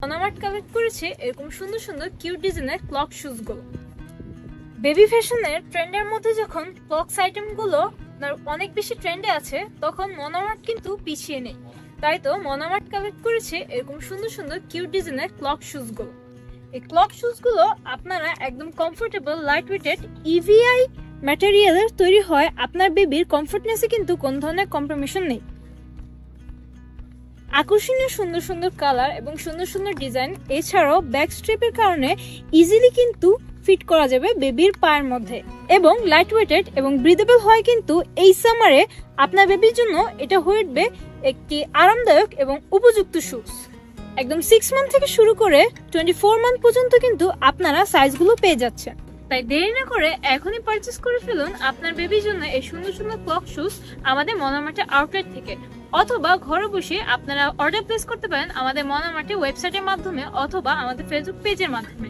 মনামার্ট collect করেছে এরকম সুন্দর সুন্দর কিউট ডিজাইনের ক্লক শুজ গুলো। বেবি ফ্যাশনের ট্রেন্ডের মধ্যে যখন ক্লকস আইটেম গুলো অনেক বেশি ট্রেন্ডে আছে, তখন মনামার্ট কিন্তু পিছিয়ে নেই। তাই তো মনামার্ট কালেক্ট করেছে এরকম সুন্দর সুন্দর কিউট ডিজাইনের ক্লক শুজ গুলো। এই ক্লক শুজ গুলো আপনারা একদম কমফোর্টেবল, লাইট ওয়েটেড, ইভিআই ম্যাটেরিয়ালের তৈরি হয়। আপনার বেবির কমফোর্টনেসে কিন্তু কোন ধরনের কম্প্রোমিশন নেই। আকর্ষণীয় সুন্দর সুন্দর কালার এবং সুন্দর সুন্দর ডিজাইন, এছাড়াও ব্যাক স্ট্রিপের কারণে ইজিলি কিন্তু ফিট করা যাবে বেবির পায়ের মধ্যে, এবং লাইট ওয়েটেড এবং ব্রিদেবল হয়। কিন্তু এই সামারে আপনার বেবির জন্য এটা হয়ে উঠবে একটি আরামদায়ক এবং উপযুক্ত শুজ। একদম 6 মান্থ থেকে শুরু করে 24 মান্থ পর্যন্ত কিন্তু আপনারা সাইজগুলো পেয়ে যাচ্ছেন। তাই দেরি না করে এখনই পারচেজ করে ফেলুন আপনার বেবির জন্য এই সুন্দর সুন্দর ক্লক শুজ আমাদের মনামার্টের আউটলেট থেকে, অথবা ঘরে বসে আপনারা অর্ডার প্লেস করতে পারেন আমাদের মনামার্টের ওয়েবসাইটের মাধ্যমে অথবা আমাদের ফেসবুক পেজের মাধ্যমে।